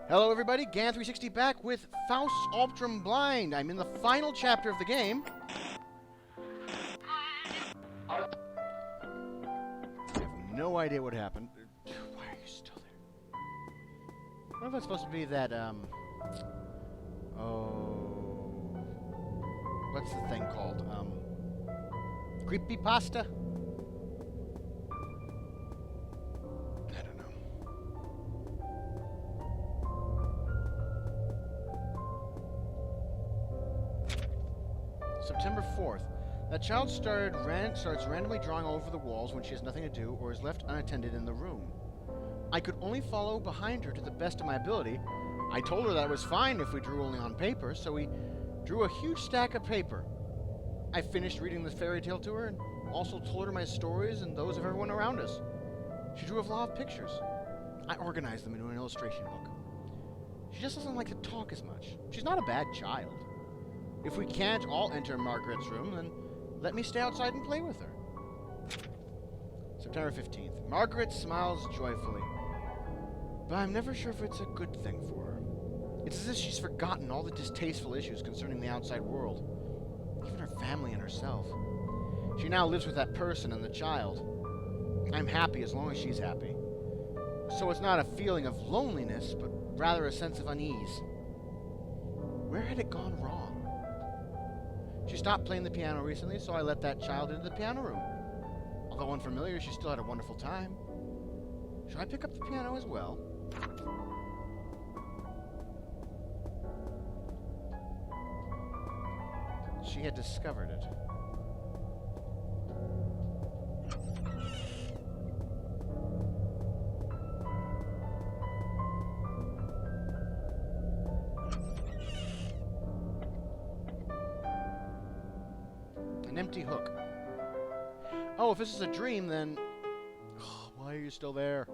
Hello everybody, Gan360 back with Fausts Alptraum Blind. I'm in the final chapter of the game. I have no idea what happened. Why are you still there? I wonder if that's supposed to be that, what's the thing called? Creepypasta? I don't know. September 4th. That child starts randomly drawing all over the walls when she has nothing to do or is left unattended in the room. I could only follow behind her to the best of my ability. I told her that it was fine if we drew only on paper, so we drew a huge stack of paper. I finished reading the fairy tale to her and also told her my stories and those of everyone around us. She drew a lot of pictures. I organized them into an illustration book. She just doesn't like to talk as much. She's not a bad child. If we can't all enter Margaret's room, then let me stay outside and play with her. September 15th. Margaret smiles joyfully, but I'm never sure if it's a good thing for her. It's as if she's forgotten all the distasteful issues concerning the outside world, even her family and herself. She now lives with that person and the child. I'm happy as long as she's happy. So it's not a feeling of loneliness, but rather a sense of unease. Where had it gone wrong? She stopped playing the piano recently, so I let that child into the piano room. Although unfamiliar, she still had a wonderful time. Should I pick up the piano as well? She had discovered it. An empty hook. Oh, if this is a dream, then... Oh, why are you still there?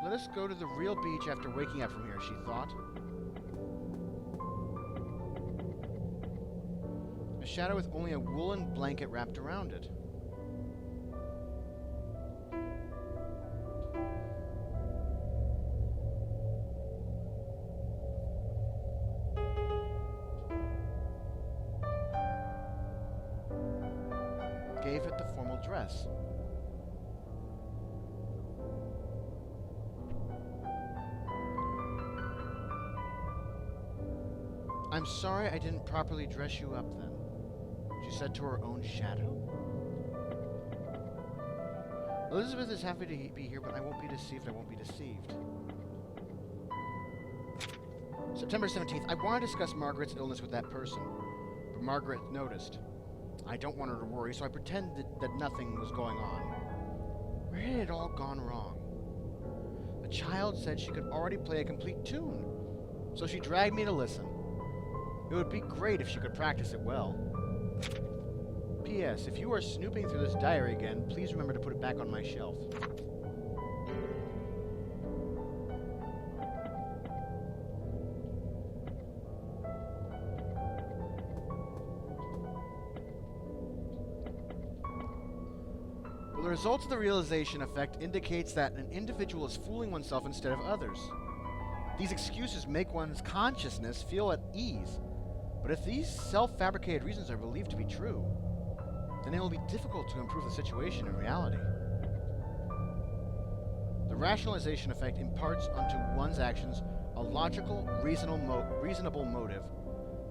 Let us go to the real beach after waking up from here, she thought. A shadow with only a woolen blanket wrapped around it. Gave it the formal dress. I'm sorry I didn't properly dress you up then, she said to her own shadow. Elizabeth is happy to be here, but I won't be deceived, September 17th. I want to discuss Margaret's illness with that person, but Margaret noticed. I don't want her to worry, so I pretended that nothing was going on. Where had it all gone wrong? The child said she could already play a complete tune, so she dragged me to listen. It would be great if she could practice it well. P.S. If you are snooping through this diary again, please remember to put it back on my shelf. The results of the realization effect indicates that an individual is fooling oneself instead of others. These excuses make one's consciousness feel at ease, but if these self-fabricated reasons are believed to be true, then it will be difficult to improve the situation in reality. The rationalization effect imparts onto one's actions a logical, reasonable motive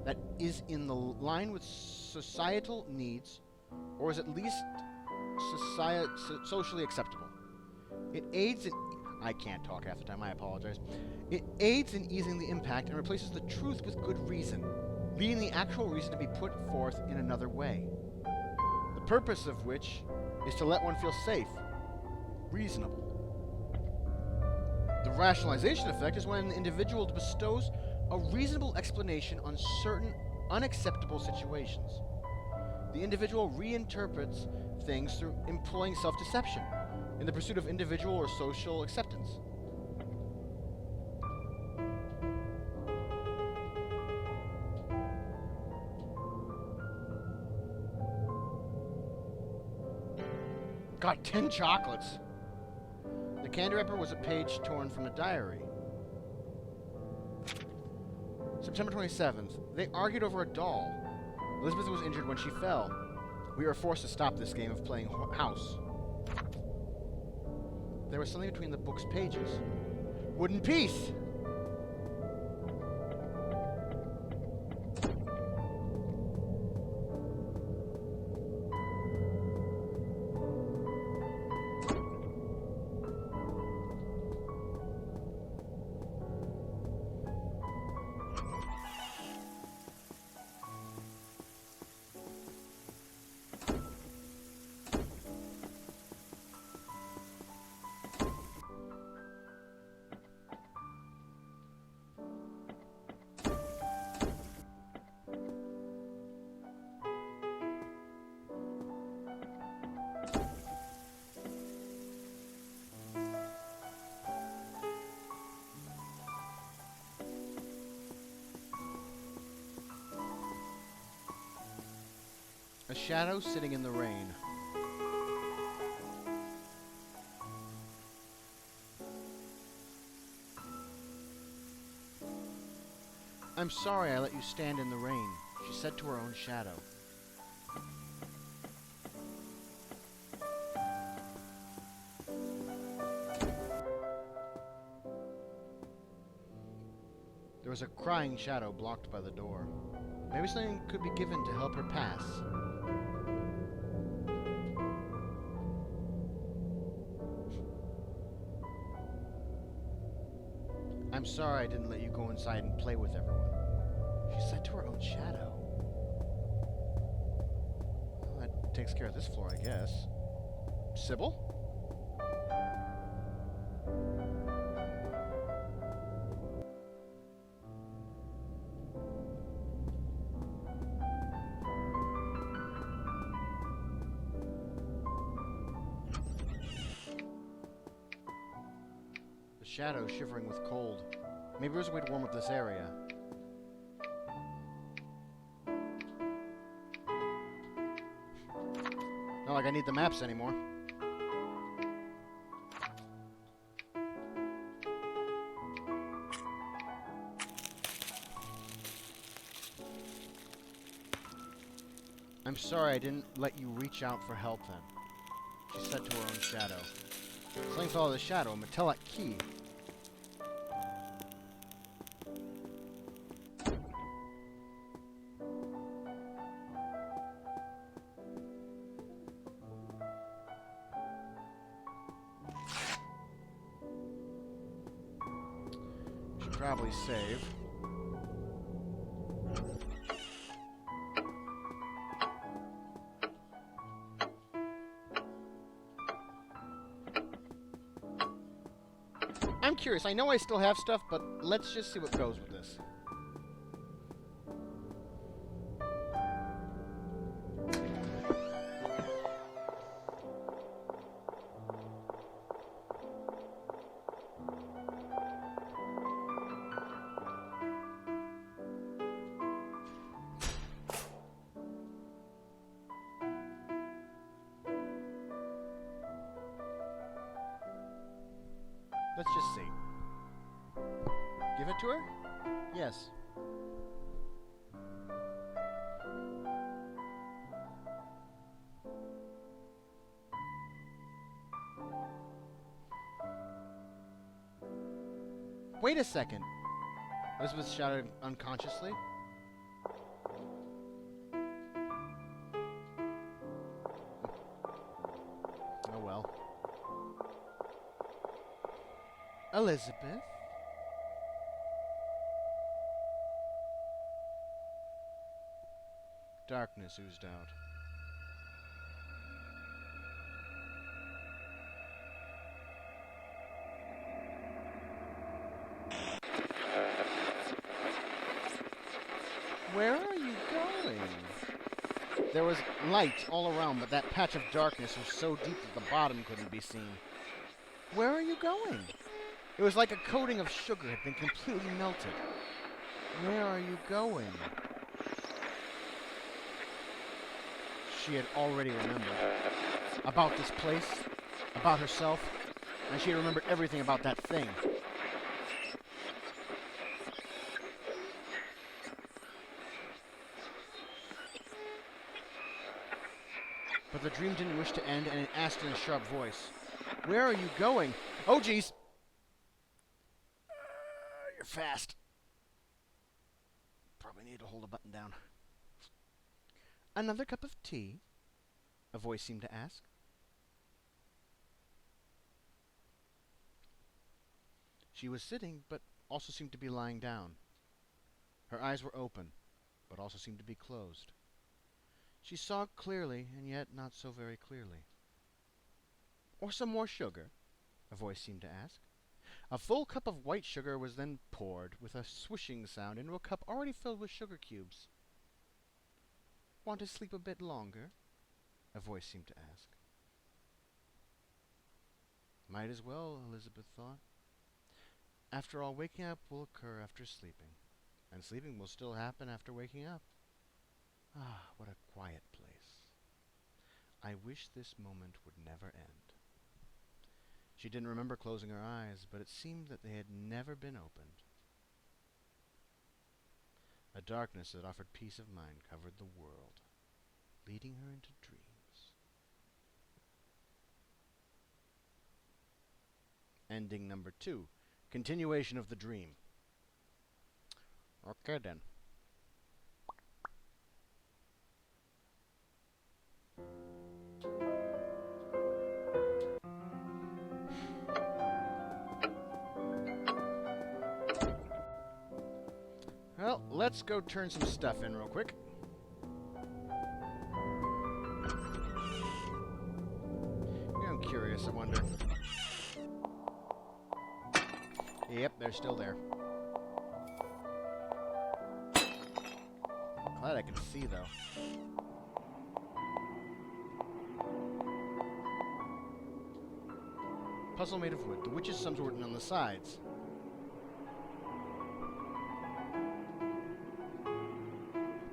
that is in the line with societal needs, or is at least socially acceptable. It aids in... I can't talk half the time, I apologize. It aids in easing the impact and replaces the truth with good reason, leading the actual reason to be put forth in another way. The purpose of which is to let one feel safe, reasonable. The rationalization effect is when an individual bestows a reasonable explanation on certain unacceptable situations. The individual reinterprets things through employing self-deception in the pursuit of individual or social acceptance. Got 10 chocolates. The candy wrapper was a page torn from a diary. September 27th. They argued over a doll. Elizabeth was injured when she fell. We were forced to stop this game of playing house. There was something between the book's pages. Wooden piece! A shadow sitting in the rain. I'm sorry I let you stand in the rain, she said to her own shadow. There was a crying shadow blocked by the door. Maybe something could be given to help her pass. I'm sorry I didn't let you go inside and play with everyone, she said to her own shadow. Well, that takes care of this floor, I guess. Sybil? Shadow shivering with cold. Maybe there's a way to warm up this area. Not like I need the maps anymore. I'm sorry I didn't let you reach out for help then, she said to her own shadow. Something fell out of the shadow, a metallic key. Should probably save. I'm curious. I know I still have stuff, but let's just see what goes with this. Let's just see. Give it to her? Yes. Wait a second. Elizabeth shouted unconsciously. Oh well. Elizabeth? Darkness oozed out. Where are you going? There was light all around, but that patch of darkness was so deep that the bottom couldn't be seen. Where are you going? It was like a coating of sugar had been completely melted. Where are you going? She had already remembered. About this place, about herself, and she remembered everything about that thing. But the dream didn't wish to end, and it asked in a sharp voice, "Where are you going?" Oh, jeez! You're fast. Probably need to hold a button down. "Another cup of tea?" a voice seemed to ask. She was sitting, but also seemed to be lying down. Her eyes were open, but also seemed to be closed. She saw clearly, and yet not so very clearly. "Or some more sugar?" a voice seemed to ask. A full cup of white sugar was then poured, with a swishing sound, into a cup already filled with sugar cubes. "Want to sleep a bit longer?" a voice seemed to ask. Might as well, Elizabeth thought. After all, waking up will occur after sleeping, and sleeping will still happen after waking up. Ah, what a quiet place. I wish this moment would never end. She didn't remember closing her eyes, but it seemed that they had never been opened. A darkness that offered peace of mind covered the world, leading her into dreams. Ending number 2. Continuation of the dream. Okay then. Well, let's go turn some stuff in real quick. I'm curious, I wonder. Yep, they're still there. Glad I can see, though. Puzzle made of wood. The witch's sums were written on the sides.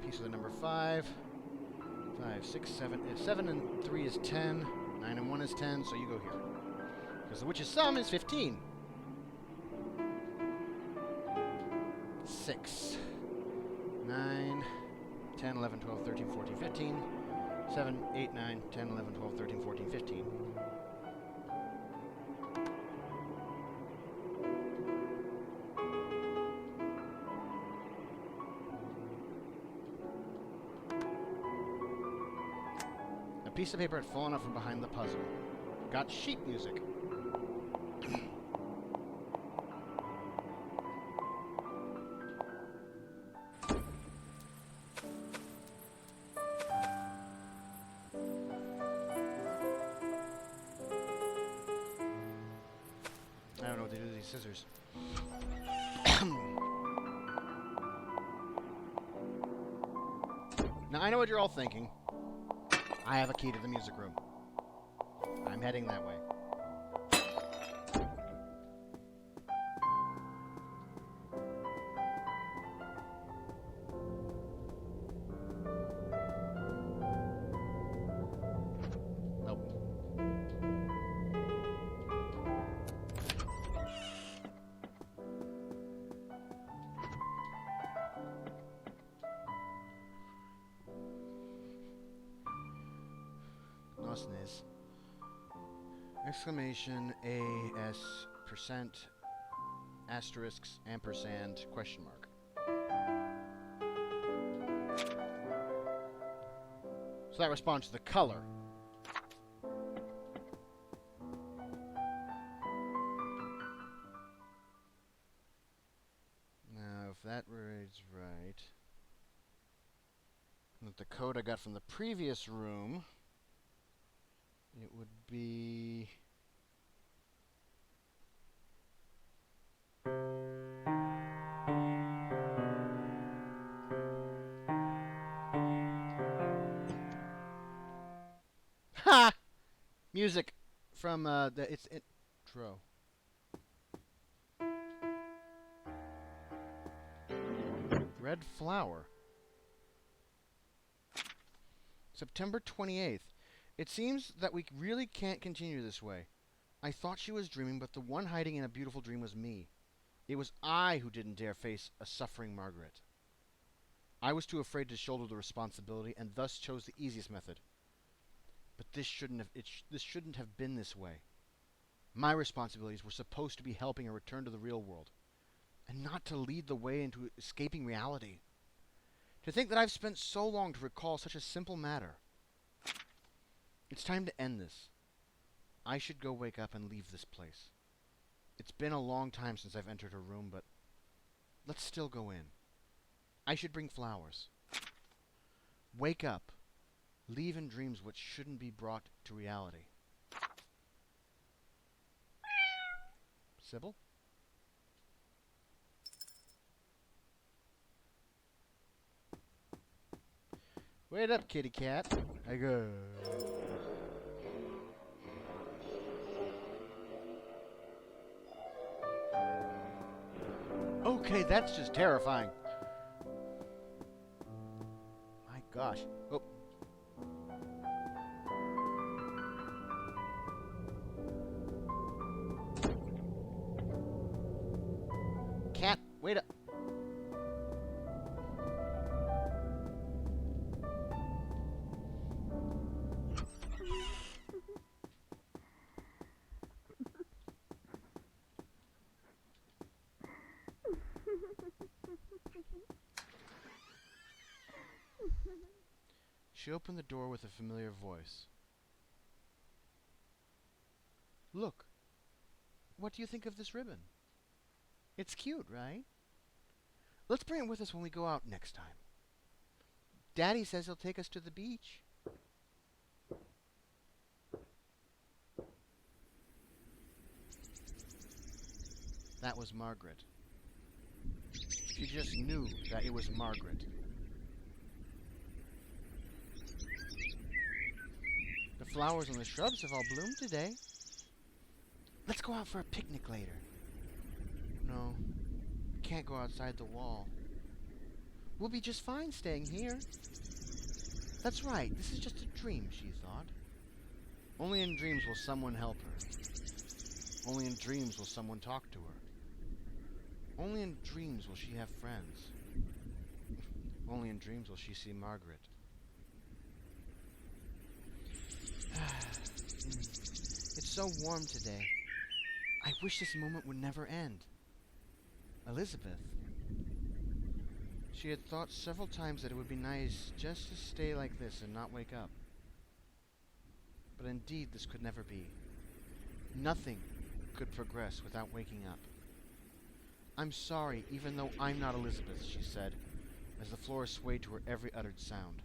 Piece of the number 5. 5, 6, 7. 7 and 3 is 10. 9 and 1 is 10, so you go here. Because the witch's sum is 15. 6, 9, 10, 11, 12, 13, 14, 15. 7, 8, 9, 10, 11, 12, 13, 14, 15. A piece of paper had fallen out from behind the puzzle. Got sheet music. I don't know what to do with these scissors. Now, I know what you're all thinking. I have a key to the music room. I'm heading that way. Nope. Nosnes. Exclamation AS percent asterisks ampersand question mark. So that responds to the color. Now, if that reads right, with the code I got from the previous room, it would be... Ha! Music from it's intro. Red flower. September 28th. It seems that we really can't continue this way. I thought she was dreaming, but the one hiding in a beautiful dream was me. It was I who didn't dare face a suffering Margaret. I was too afraid to shoulder the responsibility, and thus chose the easiest method. But this shouldn't have been this way. My responsibilities were supposed to be helping her return to the real world, and not to lead the way into escaping reality. To think that I've spent so long to recall such a simple matter. It's time to end this. I should go wake up and leave this place. It's been a long time since I've entered her room, but let's still go in. I should bring flowers. Wake up. Leave in dreams what shouldn't be brought to reality. Sybil? Wait up, kitty cat. I go. Okay, that's just terrifying. My gosh. Oh. Cat, wait up. She opened the door with a familiar voice. Look, what do you think of this ribbon? It's cute, right? Let's bring it with us when we go out next time. Daddy says he'll take us to the beach. That was Margaret. She just knew that it was Margaret. The flowers and the shrubs have all bloomed today. Let's go out for a picnic later. No, can't go outside the wall. We'll be just fine staying here. That's right, this is just a dream, she thought. Only in dreams will someone help her. Only in dreams will someone talk to her. Only in dreams will she have friends. Only in dreams will she see Margaret. It's so warm today. I wish this moment would never end. Elizabeth. She had thought several times that it would be nice just to stay like this and not wake up. But indeed, this could never be. Nothing could progress without waking up. I'm sorry, even though I'm not Elizabeth, she said, as the floor swayed to her every uttered sound.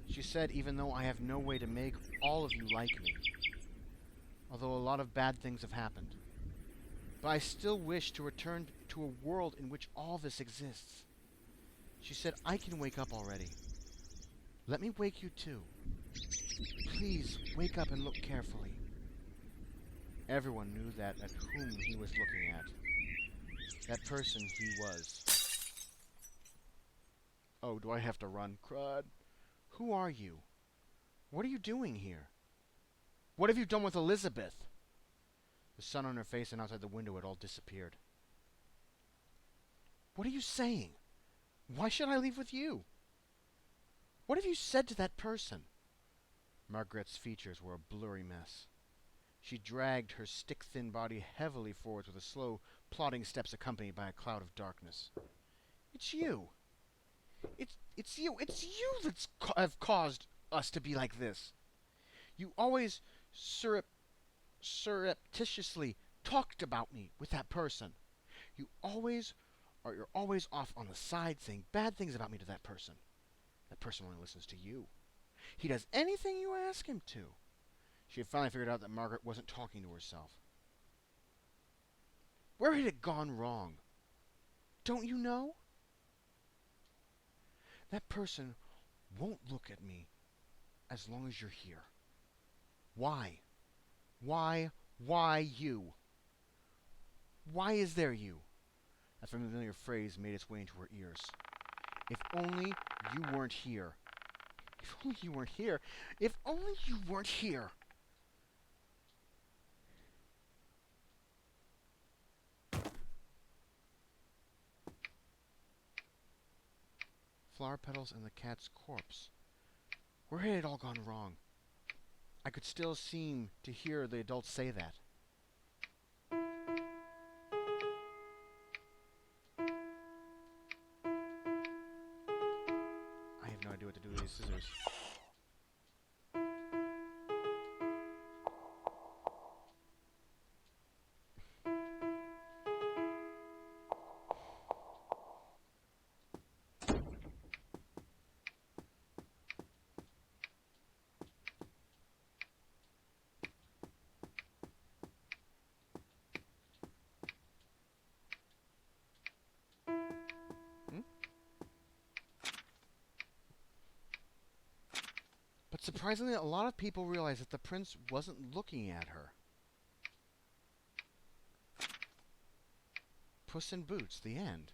She said, even though I have no way to make all of you like me, although a lot of bad things have happened. But I still wish to return to a world in which all this exists. She said, I can wake up already. Let me wake you too. Please, wake up and look carefully. Everyone knew that at whom he was looking at. That person he was. Oh, do I have to run? Crud. Who are you? What are you doing here? What have you done with Elizabeth? The sun on her face and outside the window had all disappeared. What are you saying? Why should I leave with you? What have you said to that person? Margaret's features were a blurry mess. She dragged her stick-thin body heavily forwards with a slow, plodding steps accompanied by a cloud of darkness. It's you. It's you. It's you that's have caused us to be like this. You always surreptitiously talked about me with that person. You're always off on the side saying bad things about me to that person. That person only listens to you. He does anything you ask him to. She had finally figured out that Margaret wasn't talking to herself. Where had it gone wrong? Don't you know? That person won't look at me as long as you're here. Why? Why you? Why is there you? A familiar phrase made its way into her ears. If only you weren't here. If only you weren't here. If only you weren't here. flower petals and the cat's corpse. Where had it all gone wrong? I could still seem to hear the adults say that. I have no idea what to do with these scissors. But surprisingly, a lot of people realized that the prince wasn't looking at her. Puss in Boots, the end.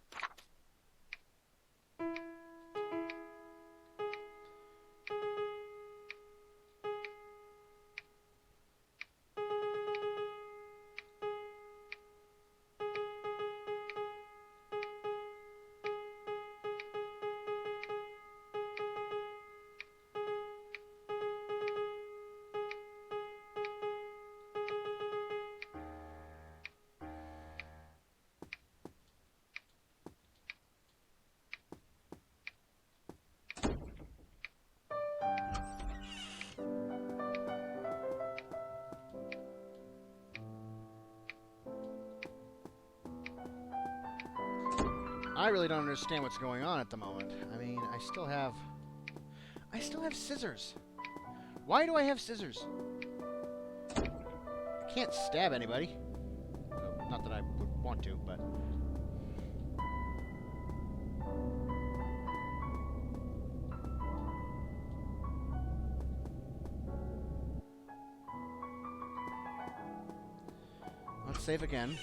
I really don't understand what's going on at the moment. I mean, I still have scissors. Why do I have scissors? I can't stab anybody. Well, not that I would want to, but... Let's save again.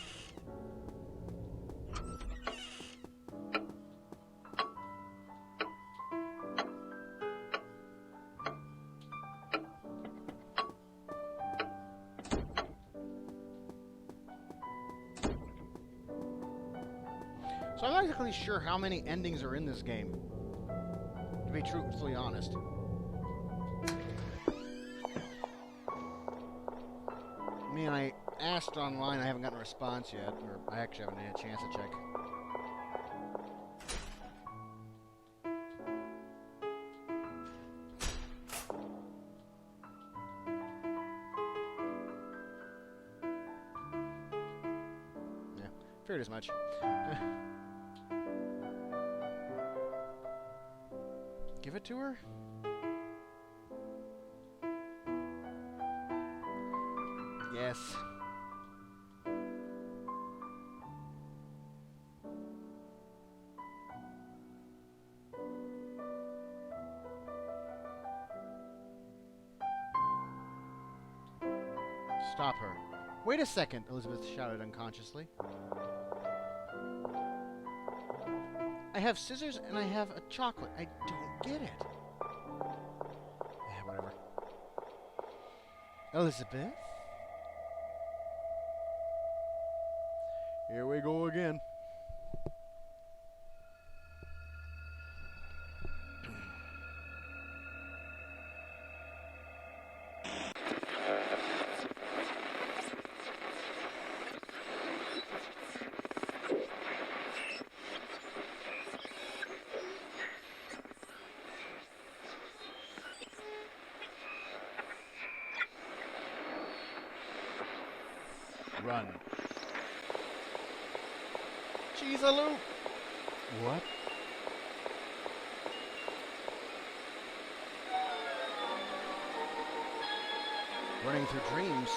So I'm not exactly sure how many endings are in this game, to be truthfully honest. I mean, I asked online, I haven't gotten a response yet, or I actually haven't had a chance to check. Yeah, figured as much. Give it to her? Yes. Stop her. Wait a second, Elizabeth shouted unconsciously. I have scissors and I have a chocolate. I don't get it. Yeah, whatever. Elizabeth? Here we go again. Run. Cheese-a-loop! What? Running through dreams.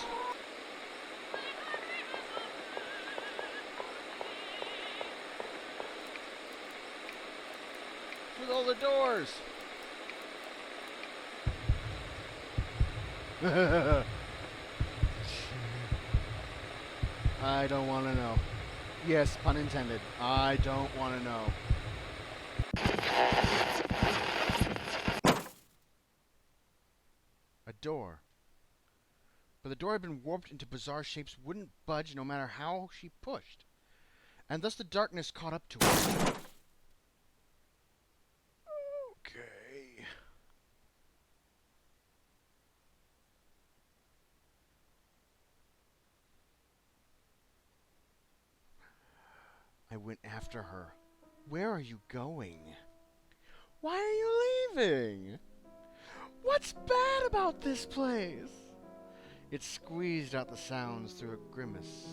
With all the doors! I don't want to know. Yes, pun intended. I don't want to know. A door. But the door had been warped into bizarre shapes, wouldn't budge no matter how she pushed. And thus the darkness caught up to her. I went after her. Where are you going? Why are you leaving? What's bad about this place? It squeezed out the sounds through a grimace.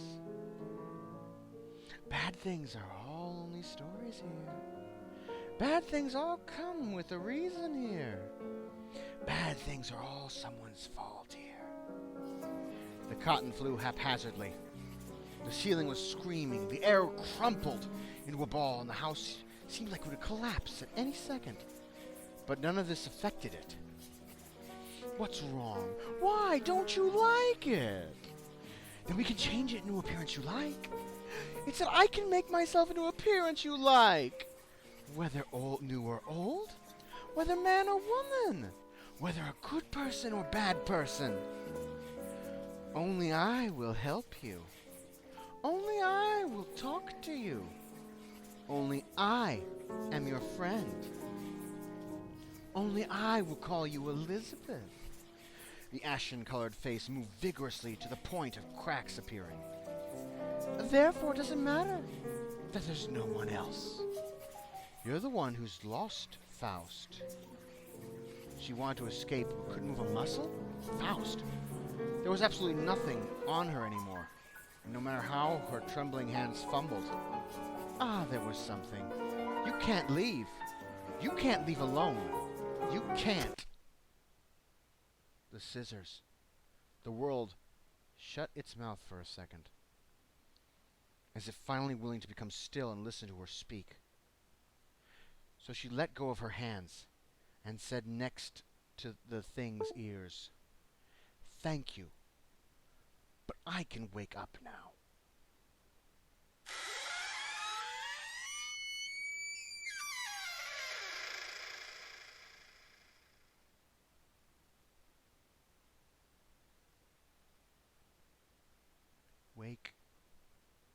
Bad things are all only stories here. Bad things all come with a reason here. Bad things are all someone's fault here. The cotton flew haphazardly. The ceiling was screaming. The air crumpled into a ball, and the house seemed like it would collapse at any second. But none of this affected it. What's wrong? Why don't you like it? Then we can change it into an appearance you like. It said I can make myself into an appearance you like. Whether old, new or old. Whether man or woman. Whether a good person or bad person. Only I will help you. Only I will talk to you. Only I am your friend. Only I will call you Elizabeth. The ashen-colored face moved vigorously to the point of cracks appearing. Therefore, it doesn't matter that there's no one else. You're the one who's lost, Faust. She wanted to escape, but couldn't move a muscle? Faust. There was absolutely nothing on her anymore, and no matter how her trembling hands fumbled. Ah, there was something. You can't leave. You can't leave alone. You can't. The scissors. The world shut its mouth for a second, as if finally willing to become still and listen to her speak. So she let go of her hands and said next to the thing's ears, "Thank you, but I can wake up now."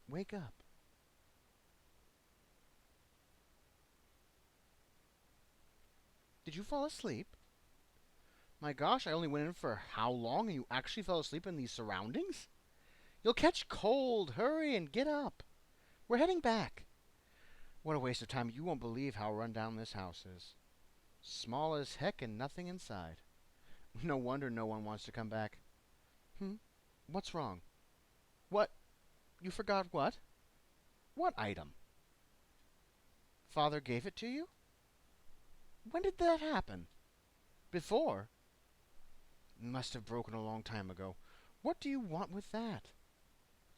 Wake up. Did you fall asleep? My gosh, I only went in for how long and you actually fell asleep in these surroundings? You'll catch cold. Hurry and get up. We're heading back. What a waste of time. You won't believe how run down this house is. Small as heck and nothing inside. No wonder no one wants to come back. What's wrong? What? You forgot what? What item? Father gave it to you? When did that happen? Before? Must have broken a long time ago. What do you want with that?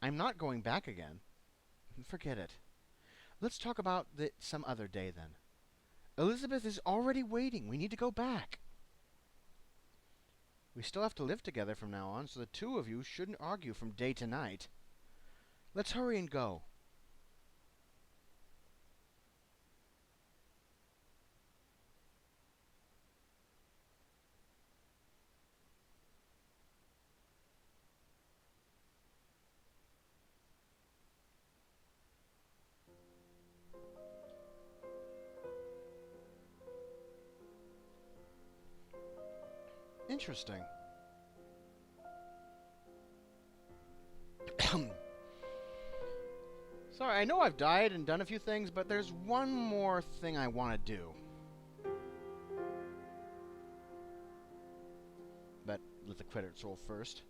I'm not going back again. Forget it. Let's talk about it some other day then. Elizabeth is already waiting. We need to go back. We still have to live together from now on, so the two of you shouldn't argue from day to night. Let's hurry and go. Interesting. Sorry, I know I've died and done a few things, but there's one more thing I want to do. But let the credits roll first.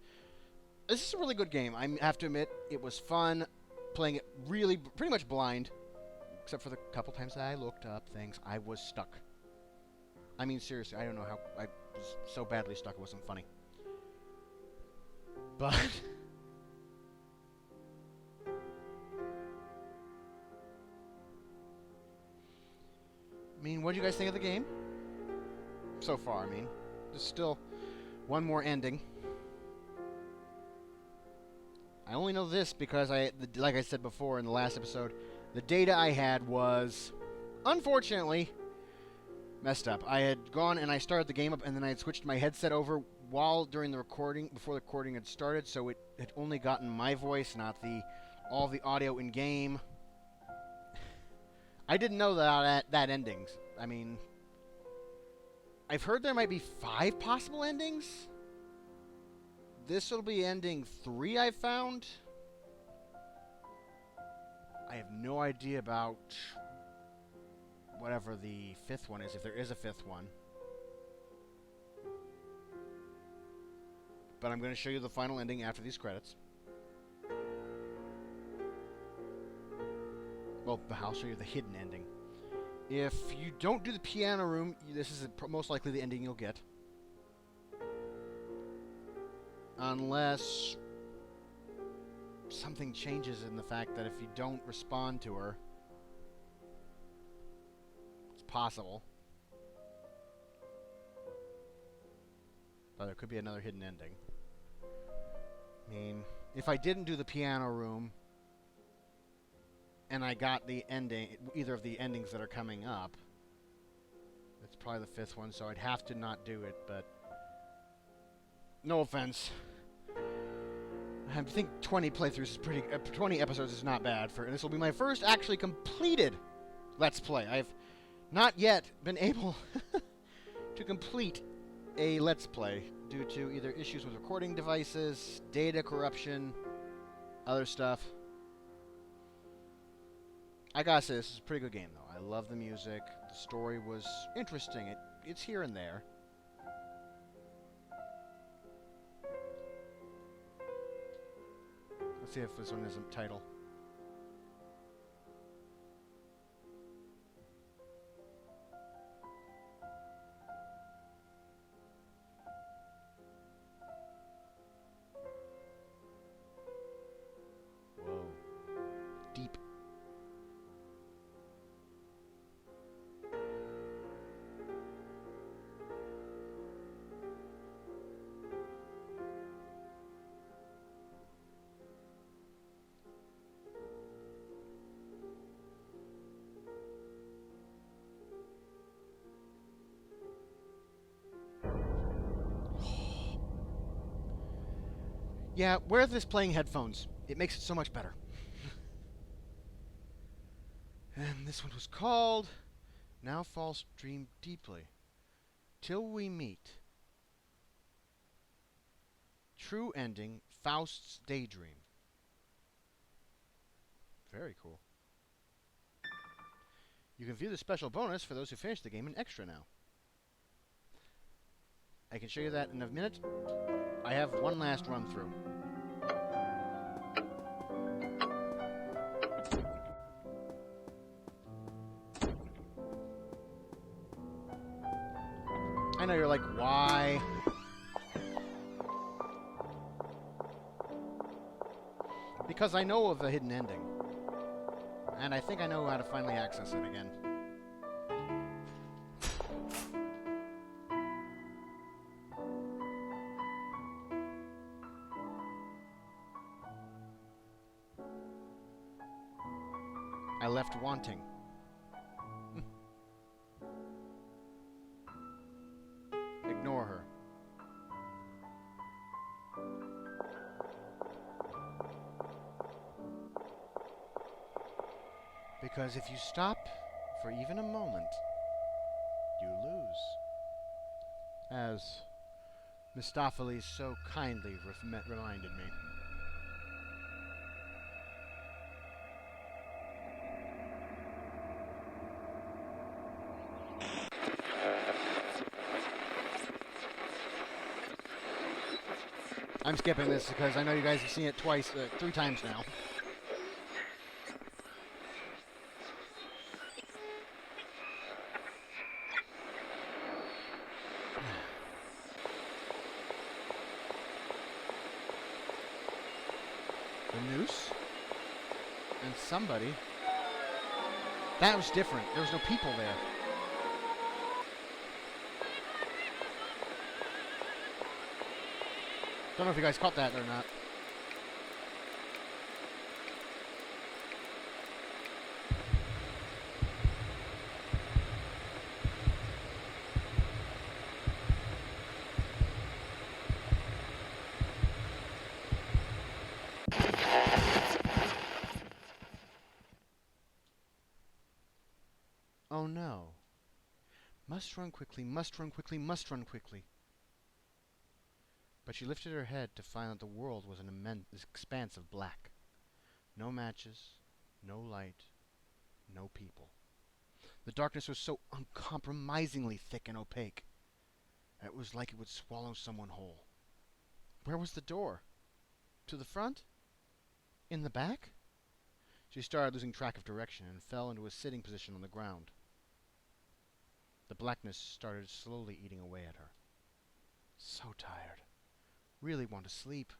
This is a really good game. I have to admit, it was fun playing it really, pretty much blind. Except for the couple times that I looked up things, I was stuck. I mean, seriously, I don't know how I was so badly stuck it wasn't funny. But I mean, what do you guys think of the game? So far, I mean. There's still one more ending. I only know this because like I said before in the last episode, the data I had was, unfortunately, messed up. I had gone and I started the game up, and then I had switched my headset over during the recording, before the recording had started, so it had only gotten my voice, not all the audio in game. I didn't know that endings. I mean, I've heard there might be 5 possible endings. This will be ending 3, I found. I have no idea about whatever the fifth one is, if there is a fifth one. But I'm going to show you the final ending after these credits. Well, I'll show you the hidden ending. If you don't do the piano room, this is most likely the ending you'll get. Unless something changes in the fact that if you don't respond to her, it's possible. But there could be another hidden ending. I mean, if I didn't do the piano room, and I got the ending, either of the endings that are coming up, it's probably the fifth one, so I'd have to not do it, but no offense. I think 20 playthroughs is 20 episodes is not bad and this will be my first actually completed Let's Play. I've not yet been able to complete a Let's Play due to either issues with recording devices, data corruption, other stuff. I gotta say, this is a pretty good game, though. I love the music. The story was interesting. It's here and there. Let's see if this one has a title. Whoa. Deep. Yeah, wear this playing headphones. It makes it so much better. And this one was called Now False Dream Deeply. Till We Meet. True Ending, Faust's Daydream. Very cool. You can view the special bonus for those who finish the game in Extra now. I can show you that in a minute. I have one last run through. I know you're like, why? Because I know of a hidden ending. And I think I know how to finally access it again. I left wanting. Ignore her. Because if you stop for even a moment, you lose. As Mistopheles so kindly reminded me. I'm skipping this because I know you guys have seen it twice, 3 times now. The noose and somebody. That was different. There was no people there. Don't know if you guys caught that or not. Oh no. Must run quickly, must run quickly, must run quickly. But she lifted her head to find that the world was an immense expanse of black. No matches, No light, no people. The darkness was so uncompromisingly thick and opaque. It was like it would swallow someone whole. Where was the door? To the front? In the back? She started losing track of direction and fell into a sitting position on the ground. The blackness started slowly eating away at her. So tired. Really want to sleep.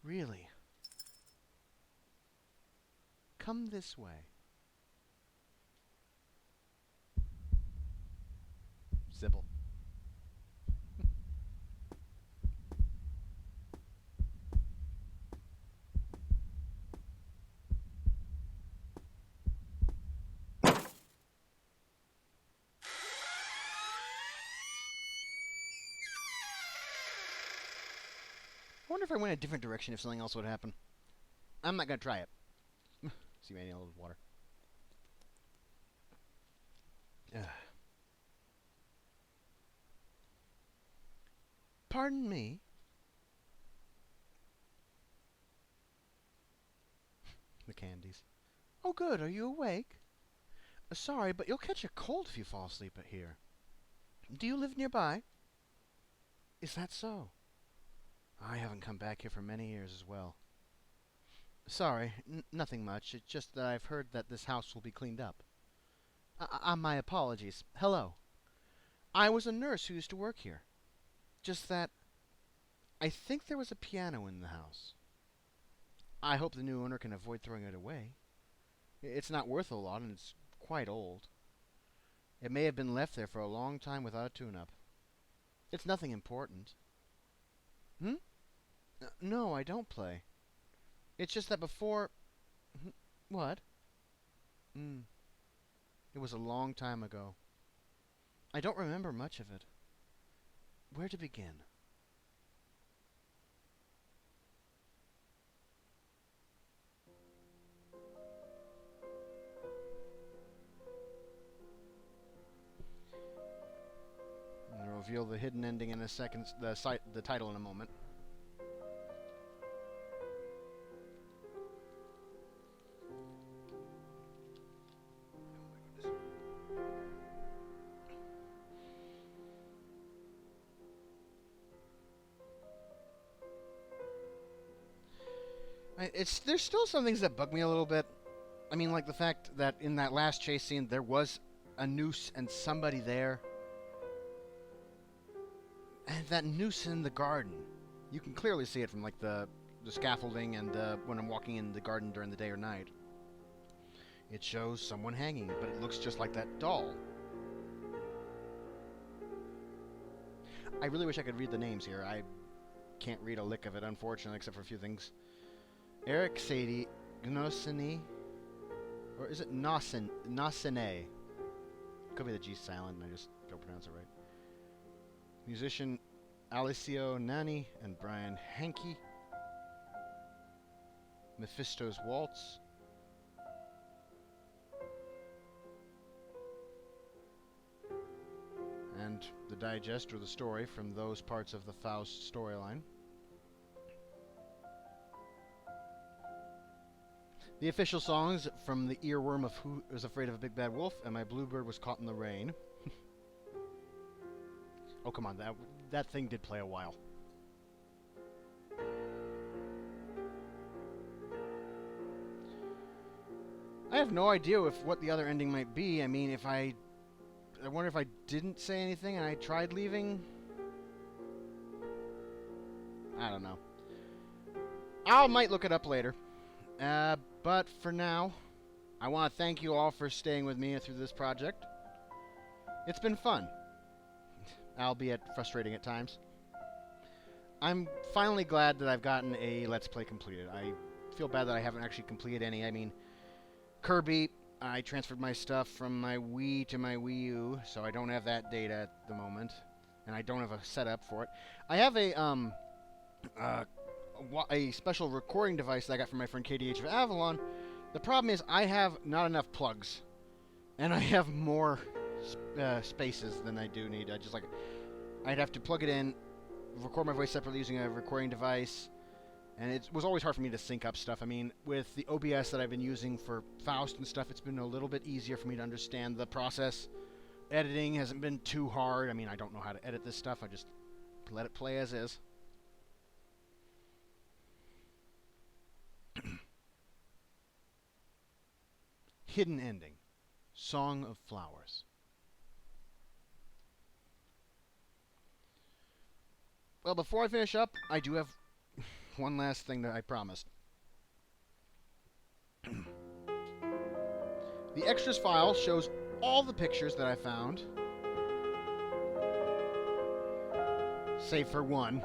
Really. Come this way. Sybil. I wonder if I went a different direction if something else would happen. I'm not going to try it. See, maybe a little water. Pardon me? The candies. Oh, good. Are you awake? Sorry, but you'll catch a cold if you fall asleep here. Do you live nearby? Is that so? I haven't come back here for many years as well. Sorry, nothing much. It's just that I've heard that this house will be cleaned up. My apologies. Hello. I was a nurse who used to work here. Just that I think there was a piano in the house. I hope the new owner can avoid throwing it away. It's not worth a lot, and it's quite old. It may have been left there for a long time without a tune-up. It's nothing important. Hmm? No, I don't play. It's just that before... What? It was a long time ago. I don't remember much of it. Where to begin? I'll reveal the hidden ending in a second, the title in a moment. There's still some things that bug me a little bit. I mean, like the fact that in that last chase scene there was a noose and somebody there. And that noose in the garden. You can clearly see it from like the scaffolding and when I'm walking in the garden during the day or night. It shows someone hanging, but it looks just like that doll. I really wish I could read the names here. I can't read a lick of it, unfortunately, except for a few things. Eric Sadie Gnosini, or is it Nosine? Could be the G silent, and I just don't pronounce it right. Musician Alessio Nani and Brian Hankey. Mephisto's Waltz. And the digest or the story from those parts of the Faust storyline. The official songs from the earworm of Who is Afraid of a Big Bad Wolf and My Bluebird Was Caught in the Rain. Oh, come on, that thing did play a while. I have no idea what the other ending might be. I mean, I wonder if I didn't say anything and I tried leaving. I don't know. I might look it up later. But for now, I want to thank you all for staying with me through this project. It's been fun, albeit frustrating at times. I'm finally glad that I've gotten a Let's Play completed. I feel bad that I haven't actually completed any. I mean, Kirby, I transferred my stuff from my Wii to my Wii U, so I don't have that data at the moment, and I don't have a setup for it. I have a special recording device that I got from my friend KDH of Avalon. The problem is I have not enough plugs, and I have more spaces than I do need. I'd have to plug it in, record my voice separately using a recording device, And it was always hard for me to sync up stuff. I mean, with the OBS that I've been using for Faust and stuff, it's been a little bit easier for me to understand the process. Editing hasn't been too hard. I mean, I don't know how to edit this stuff. I just let it play as is. Hidden ending. Song of Flowers. Well, before I finish up, I do have one last thing that I promised. The extras file shows all the pictures that I found, save for one.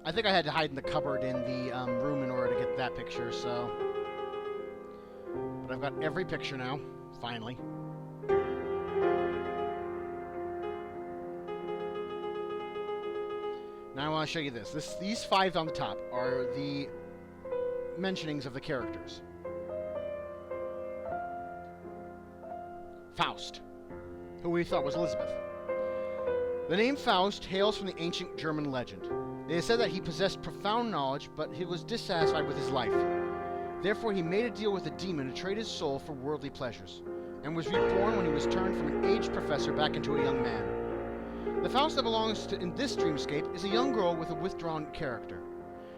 I think I had to hide in the cupboard in the room in order to get that picture, so... But I've got every picture now, finally. Now I want to show you this. These 5 on the top are the mentionings of the characters. Faust, who we thought was Elizabeth. The name Faust hails from the ancient German legend. It is said that he possessed profound knowledge, but he was dissatisfied with his life. Therefore, he made a deal with a demon to trade his soul for worldly pleasures, and was reborn when he was turned from an aged professor back into a young man. The Faust that belongs to in this dreamscape is a young girl with a withdrawn character.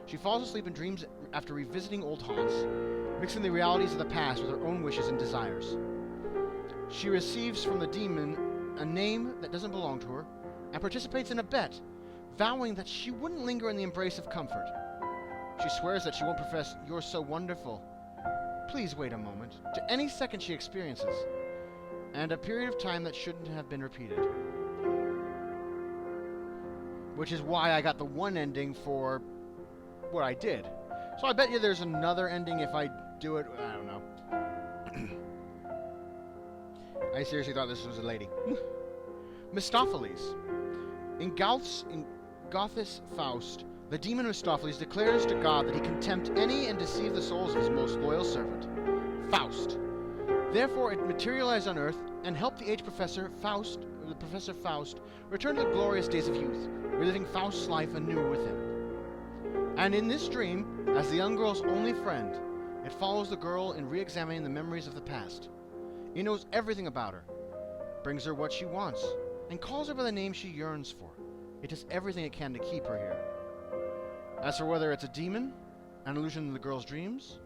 She falls asleep in dreams after revisiting old haunts, mixing the realities of the past with her own wishes and desires. She receives from the demon a name that doesn't belong to her, and participates in a bet, vowing that she wouldn't linger in the embrace of comfort. She swears that she won't profess, "You're so wonderful. Please wait a moment," to any second she experiences, and a period of time that shouldn't have been repeated. Which is why I got the one ending for what I did. So I bet you there's another ending if I do it. I don't know. I seriously thought this was a lady. Mephistopheles. In Goethe's Faust, the demon Mephistopheles declares to God that he can tempt any and deceive the souls of his most loyal servant, Faust. Therefore, it materialized on Earth and helped the aged Professor Faust, return to the glorious days of youth, reliving Faust's life anew with him. And in this dream, as the young girl's only friend, it follows the girl in re-examining the memories of the past. He knows everything about her, brings her what she wants, and calls her by the name she yearns for. It does everything it can to keep her here. As for whether it's a demon, an illusion in the girl's dreams,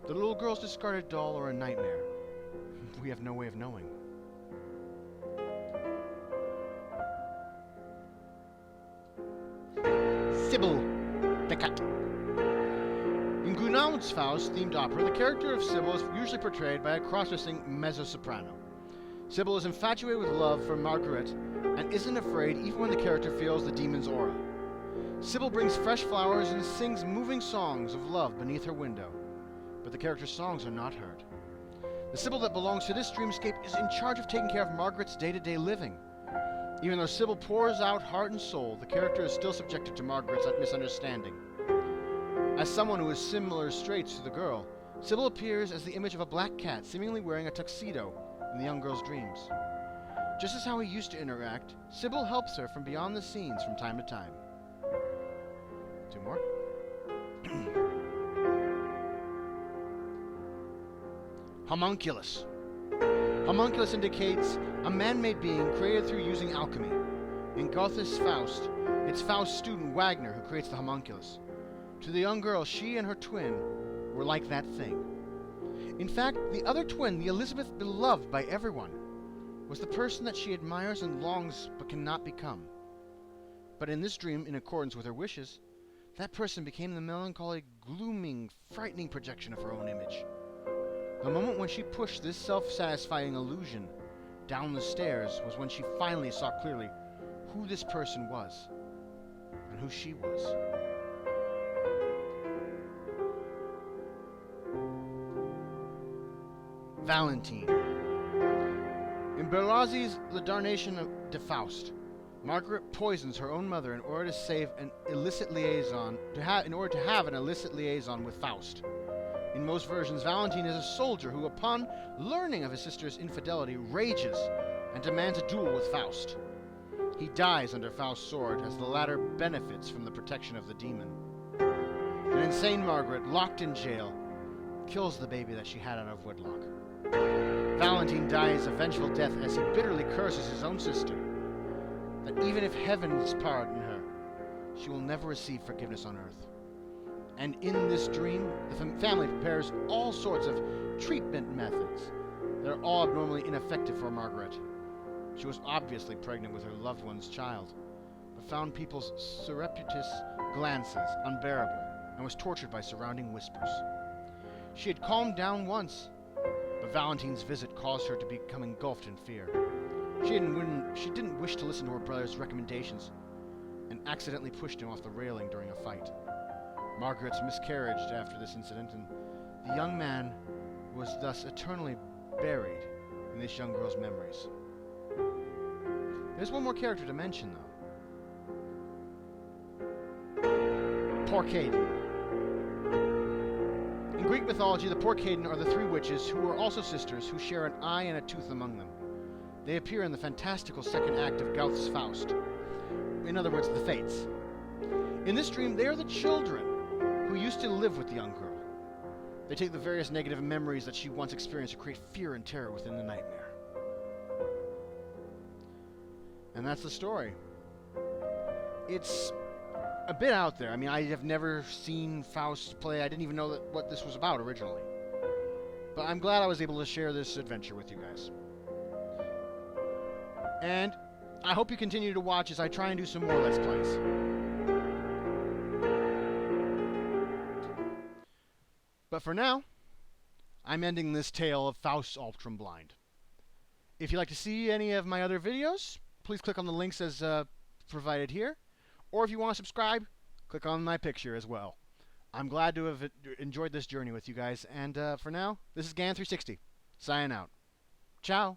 the little girl's discarded doll, or a nightmare, we have no way of knowing. Sybil, the cat. In Gounod's Faust-themed opera, the character of Sybil is usually portrayed by a cross-dressing mezzo-soprano. Sybil is infatuated with love for Margaret and isn't afraid even when the character feels the demon's aura. Sybil brings fresh flowers and sings moving songs of love beneath her window, but the character's songs are not heard. The Sybil that belongs to this dreamscape is in charge of taking care of Margaret's day-to-day living. Even though Sybil pours out heart and soul, the character is still subjected to Margaret's misunderstanding. As someone who has similar traits to the girl, Sybil appears as the image of a black cat seemingly wearing a tuxedo in the young girl's dreams. Just as how he used to interact, Sybil helps her from beyond the scenes from time to time. 2 more. Homunculus. Homunculus indicates a man-made being created through using alchemy. In Goethe's Faust, it's Faust's student Wagner who creates the homunculus. To the young girl, she and her twin were like that thing. In fact, the other twin, the Elizabeth beloved by everyone, was the person that she admires and longs but cannot become. But in this dream, in accordance with her wishes, that person became the melancholy, glooming, frightening projection of her own image. The moment when she pushed this self-satisfying illusion down the stairs was when she finally saw clearly who this person was and who she was. Valentine. In Berlozzi's The Damnation de Faust, Margaret poisons her own mother in order to save an illicit liaison, in order to have an illicit liaison with Faust. In most versions, Valentine is a soldier who, upon learning of his sister's infidelity, rages and demands a duel with Faust. He dies under Faust's sword as the latter benefits from the protection of the demon. An insane Margaret, locked in jail, kills the baby that she had out of wedlock. Valentine dies a vengeful death as he bitterly curses his own sister, that even if heavens pardon her, she will never receive forgiveness on earth. And in this dream, the family prepares all sorts of treatment methods that are all abnormally ineffective for Margaret. She was obviously pregnant with her loved one's child, but found people's surreptitious glances unbearable and was tortured by surrounding whispers. She had calmed down once, but Valentine's visit caused her to become engulfed in fear. She didn't wish to listen to her brother's recommendations and accidentally pushed him off the railing during a fight. Margaret's miscarriage after this incident, and the young man was thus eternally buried in this young girl's memories. There's one more character to mention, though. Porcaden. In Greek mythology, the Porcaden are the three witches who are also sisters who share an eye and a tooth among them. They appear in the fantastical second act of Goethe's Faust. In other words, the Fates. In this dream, they are the children who used to live with the young girl. They take the various negative memories that she once experienced to create fear and terror within the nightmare. And that's the story. It's a bit out there. I mean, I have never seen Faust play. I didn't even know what this was about originally. But I'm glad I was able to share this adventure with you guys. And I hope you continue to watch as I try and do some more Let's Plays. But for now, I'm ending this tale of Fausts Alptraum blind. If you'd like to see any of my other videos, please click on the links as provided here. Or if you want to subscribe, click on my picture as well. I'm glad to have enjoyed this journey with you guys. And for now, this is Gan360, signing out. Ciao.